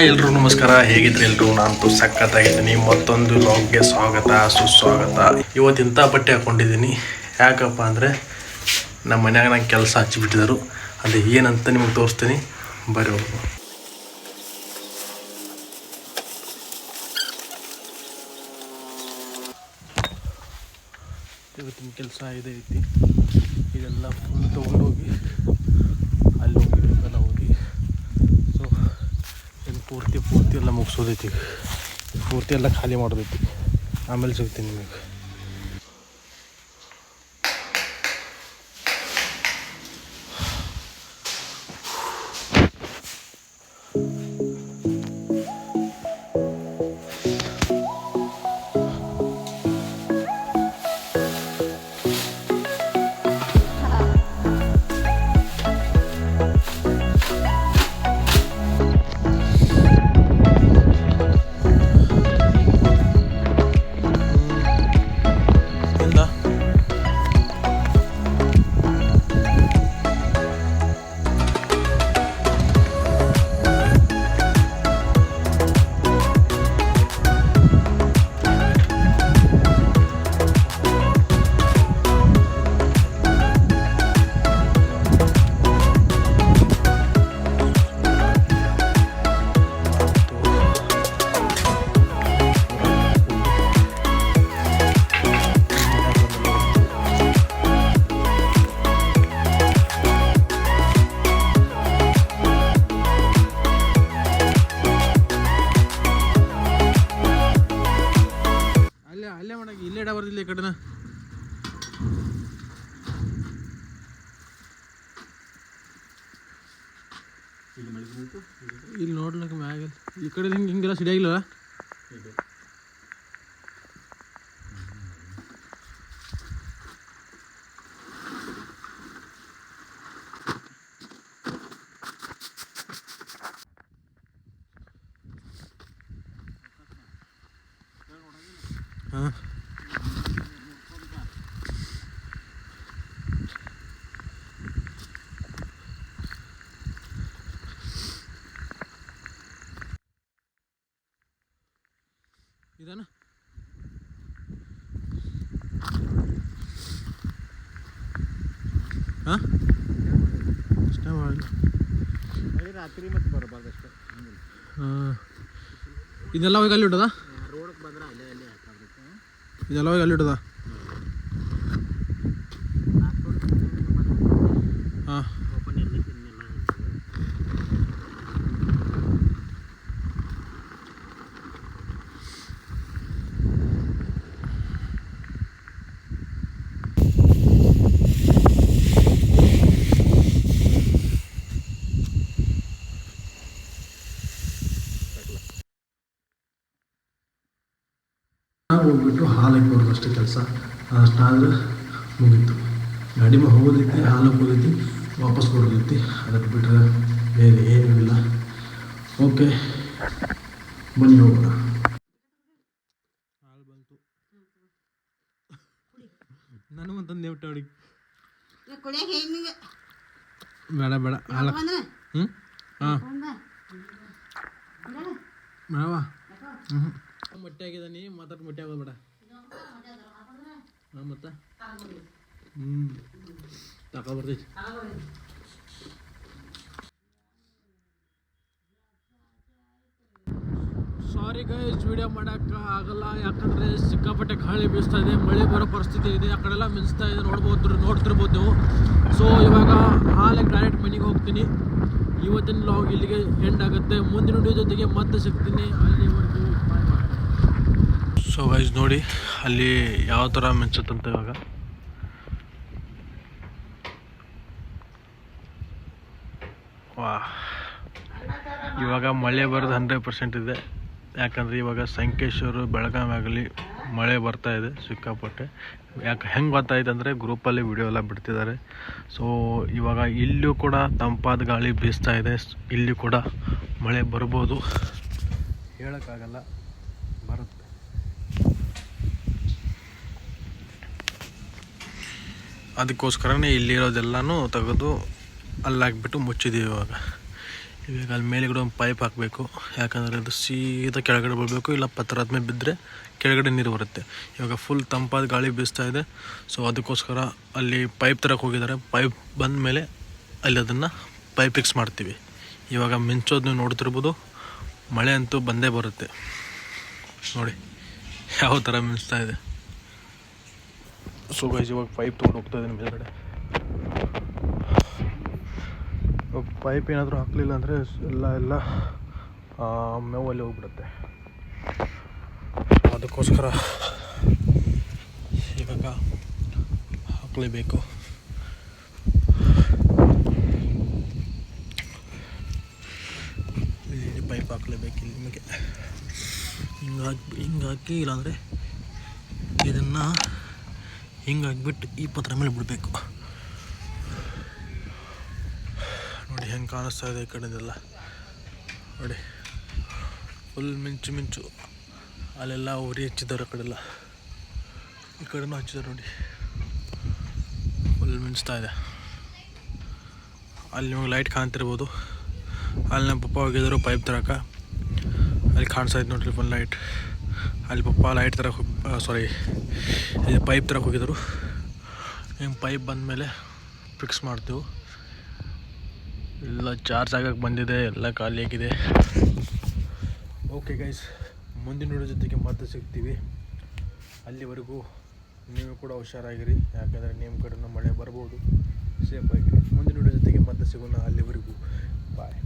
ಎಲ್ರು ನಮಸ್ಕಾರ. ಹೇಗಿದ್ರಿ ಎಲ್ರು? ನಾನಂತೂ ಸಖತ್ತಾಗಿದ್ದೀನಿ. ಮತ್ತೊಂದು ಲಾಗ್ಗೆ ಸ್ವಾಗತ ಸುಸ್ವಾಗತ. ಇವತ್ತು ಇಂಥ ಬಟ್ಟೆ ಹಾಕ್ಕೊಂಡಿದ್ದೀನಿ. ಯಾಕಪ್ಪ ಅಂದರೆ ನಮ್ಮ ಮನ್ಯಾಗ ನಂಗೆ ಕೆಲಸ ಹಚ್ಚಿಬಿಟ್ಟಿದ್ರು. ಅದು ಏನಂತ ನಿಮಗೆ ತೋರಿಸ್ತೀನಿ, ಬರೀ ಹೋಗ್ಬೋದು. ಇವತ್ತಿನ ಕೆಲಸ ಇದೆ ಐತಿ. ಇದೆಲ್ಲ ಫುಲ್ ತೊಗೊಂಡೋಗಿ ಅಲ್ಲಿ ಹೋಗಿ ಹೋಗಿ ಸೊ ಇನ್ನು ಪೂರ್ತಿ ಎಲ್ಲ ಮುಗಿಸೋದೈತಿ. ಪೂರ್ತಿ ಎಲ್ಲ ಖಾಲಿ ಮಾಡೋದೈತಿ. ಆಮೇಲೆ ಸಿಗ್ತೀನಿ ನಿಮಗೆ. ಅಲ್ಲೇ ಮಾಡಕ್ಕೆ ಇಲ್ಲೇ ಇಡ ಬರ್ದಿಲ್ಲ ಈ ಕಡೆನ. ಇಲ್ಲಿ ನೋಡ್ಲಿಕ್ಕೆ ಮ್ಯಾಗ ಈ ಕಡೆ ಹಿಂಗೆಲ್ಲ ಸಿಡಿಯಾಗಿಲ್ಲ. ಹಾಂ ಇದಾನ ಹಾಂ ಅಷ್ಟೇ ಮಾಡಿ ರಾತ್ರಿ ಮತ್ತೆ ಬರಬಾರ್ದು ಅಷ್ಟೇ. ಹಾಂ ಇದೆಲ್ಲ ಹೋಗಿ ಅಲ್ಲಿ ಇಡೋದಾ? ರೋಡಕ್ಕೆ ಬಂದ್ರೆ ಅಲ್ಲೇ ಇದೆಲ್ಲ ಹೋಗಿ ಅಲ್ಲಿ ಇಡೋದಾ? ಹಾಂ ಹೋಗ್ಬಿಟ್ಟು ಹಾಲಕ್ಕೆ ಬರೋದು ಅಷ್ಟೇ ಕೆಲಸ. ಅಷ್ಟಾದ್ರೆ ಮುಗೀತು. ಗಾಡಿ ಮೇಲೆ ಹೋಗೋದೈತಿ, ಹಾಲು ಹೋಗೋದೈತಿ, ವಾಪಸ್ ಕೊಡೋದೈತಿ. ಅದಕ್ಕೆ ಬಿಟ್ಟರೆ ಬೇರೆ ಏನೂ ಇಲ್ಲ. ಓಕೆ ಬನ್ನಿ ಹೋಗೋಣ. ಹಾಲು ಬಂತು. ನನಗಂತಂದು ನೇವಿಟ್ಟ ಅಡಿಗೆ ಬೇಡ ಬೇಡ ಹಾಲು. ಹ್ಞೂ ಹಾಂ ಬೇಡವ. ಹ್ಞೂ ಮೊಟ್ಟೆ ಆಗಿದ್ದಾನೆ. ಮಾತಾಡಿ ಮೊಟ್ಟೆ ಆಗೋದು ಬೇಡ. ಹಾಂ ಮತ್ತೆ ತಗೊಬರ್ತೈತಿ. ಸಾರಿ ಗೈಸ್, ವಿಡಿಯೋ ಮಾಡೋಕ್ಕೆ ಆಗಲ್ಲ. ಯಾಕಂದರೆ ಸಿಕ್ಕಾಪಟ್ಟೆ ಗಾಳಿ ಬೀಸ್ತಾ ಇದೆ, ಮಳೆ ಬರೋ ಪರಿಸ್ಥಿತಿ ಇದೆ. ಆ ಕಡೆಲ್ಲ ಮಿಂಚ್ತಾ ಇದೆ, ನೋಡ್ತಿರ್ಬೋದು ನೀವು. ಸೊ ಇವಾಗ ಹಾಲಿಗೆ ಡೈರೆಕ್ಟ್ ಮನೆಗೆ ಹೋಗ್ತೀನಿ. ಇವತ್ತಿನ ಲಾಗ್ ಇಲ್ಲಿಗೆ ಎಂಡ್ ಆಗುತ್ತೆ. ಮುಂದಿನ ವಿಡಿಯೋ ಜೊತೆಗೆ ಮತ್ತೆ ಸಿಗ್ತೀನಿ. ಅಲ್ಲಿವರೆಗೂ ಬಾಯ್ ಬಾಯ್. ಸೊ ಗೈಸ್ ನೋಡಿ ಅಲ್ಲಿ ಯಾವ ಥರ ಮಿಂಚುತ್ತಂತ. ಇವಾಗ ಮಳೆ ಬರೋದು 100% ಇದೆ. ಯಾಕಂದರೆ ಇವಾಗ ಸಂಕೇಶ್ವರ ಬೆಳಗಾವಿ ಆಗಲಿ ಮಳೆ ಬರ್ತಾ ಇದೆ ಸಿಕ್ಕಾಪಟ್ಟೆ. ಹೆಂಗೆ ಗೊತ್ತಾಯ್ತು ಅಂದರೆ ಗ್ರೂಪಲ್ಲಿ ವಿಡಿಯೋ ಎಲ್ಲ ಬಿಡ್ತಿದ್ದಾರೆ. ಸೊ ಇವಾಗ ಇಲ್ಲೂ ಕೂಡ ತಂಪಾದ ಗಾಳಿ ಬೀಸ್ತಾ ಇದೆ. ಇಲ್ಲಿ ಕೂಡ ಮಳೆ ಬರ್ಬೋದು, ಹೇಳೋಕ್ಕಾಗಲ್ಲ, ಬರುತ್ತೆ. ಅದಕ್ಕೋಸ್ಕರನೇ ಇಲ್ಲಿರೋದೆಲ್ಲನೂ ತೆಗೆದು ಅಲ್ಲಾಕ್ಬಿಟ್ಟು ಮುಚ್ಚಿದ್ದೀವಿ. ಇವಾಗ ಅಲ್ಲಿ ಮೇಲೆಗಡೆ ಒಂದು ಪೈಪ್ ಹಾಕಬೇಕು, ಯಾಕಂದರೆ ಅದು ಸೀದಾ ಕೆಳಗಡೆ ಬೀಳಬೇಕು, ಇಲ್ಲ ಪತ್ರ ಆದ್ಮೇಲೆ ಬಿದ್ದರೆ ಕೆಳಗಡೆ ನೀರು ಬರುತ್ತೆ. ಇವಾಗ ಫುಲ್ ತಂಪಾದ ಗಾಳಿ ಬೀಸ್ತಾ ಇದೆ. ಸೊ ಅದಕ್ಕೋಸ್ಕರ ಅಲ್ಲಿ ಪೈಪ್ ತರಕ್ಕೆ ಹೋಗಿದ್ದಾರೆ. ಪೈಪ್ ಬಂದ ಮೇಲೆ ಅಲ್ಲಿ ಅದನ್ನು ಪೈಪ್ ಫಿಕ್ಸ್ ಮಾಡ್ತೀವಿ. ಇವಾಗ ಮಿಂಚೋದು ನೀವು ನೋಡ್ತಿರ್ಬೋದು, ಮಳೆ ಅಂತೂ ಬಂದೇ ಬರುತ್ತೆ. ನೋಡಿ ಯಾವ ಥರ ಮಿಂಚ್ತಾ ಇದೆ. ಸೊ ಗೈಸ್ ಇವಾಗ ಪೈಪ್ ತೊಗೊಂಡು ಹೋಗ್ತಾ ಇದ್ದೀನಿ ಮೇಲ್ಗಡೆ. ಪೈಪ್ ಏನಾದರೂ ಹಾಕಲಿಲ್ಲ ಅಂದರೆ ಎಲ್ಲ ಮೇವಲ್ಲಿ ಹೋಗ್ಬಿಡುತ್ತೆ. ಅದಕ್ಕೋಸ್ಕರ ಇವಾಗ ಹಾಕಲೇಬೇಕು. ಇಲ್ಲಿ ಪೈಪ್ ಹಾಕಲೇಬೇಕು. ಇಲ್ಲಿ ನಿಮಗೆ ಹಿಂಗಾಕಿ ಇಲ್ಲಾಂದರೆ ಇದನ್ನು ಹಿಂಗಾಗಿಬಿಟ್ಟು ಈ ಪತ್ರ ಮೇಲೆ ಬಿಡಬೇಕು. ನೋಡಿ ಹೆಂಗೆ ಕಾಣಿಸ್ತಾ ಇದೆ ಈ ಕಡೆದೆಲ್ಲ. ನೋಡಿ ಫುಲ್ ಮಿಂಚು ಅಲ್ಲೆಲ್ಲ ಉರಿ ಹಚ್ಚಿದ್ದಾರೆ. ಆ ಕಡೆಲ್ಲ ಈ ಕಡೆನೂ ಹಚ್ಚಿದ್ದಾರೆ. ನೋಡಿ ಫುಲ್ ಮಿಂಚ್ತಾ ಇದೆ. ಅಲ್ಲಿ ನಿಮಗೆ ಲೈಟ್ ಕಾಣ್ತಿರ್ಬೋದು. ಅಲ್ಲಿ ನಮ್ಮ ಪಪ್ಪ ಹೋಗಿದ್ರು ಪೈಪ್ ತರಕ. ಅಲ್ಲಿ ಕಾಣಿಸ್ತಾ ಇದ್ದು ನೋಡ್ರಿ ಫುಲ್ ಲೈಟ್. ಅಲ್ಲಿ ಪಪ್ಪ ಲೈಟ್ ತರಕ್ಕೆ ಇದು ಪೈಪ್ ತರಕ್ಕೆ ಹೋಗಿದ್ರು. ಹಿಂಗೆ ಪೈಪ್ ಬಂದಮೇಲೆ ಫಿಕ್ಸ್ ಮಾಡ್ತೀವಿ. ಎಲ್ಲ ಚಾರ್ಜ್ ಆಗಕ್ಕೆ ಬಂದಿದೆ, ಎಲ್ಲ ಖಾಲಿಯಾಗಿದೆ. ಓಕೆ ಗೈಸ್, ಮುಂದಿನ ವಿಡಿಯೋ ಜೊತೆಗೆ ಮತ್ತೆ ಸಿಗ್ತೀವಿ. ಅಲ್ಲಿವರೆಗೂ ನೀವು ಕೂಡ ಹುಷಾರಾಗಿರಿ, ಯಾಕಂದರೆ ನಿಮ್ಮ ಕಡೆನೂ ಮಳೆ ಬರ್ಬೋದು. ಸೇಫ್ ಆಗಿರಿ. ಮುಂದಿನ ವಿಡಿಯೋ ಜೊತೆಗೆ ಮತ್ತೆ ಸಿಗೋಣ. ಅಲ್ಲಿವರೆಗೂ ಬಾಯ್.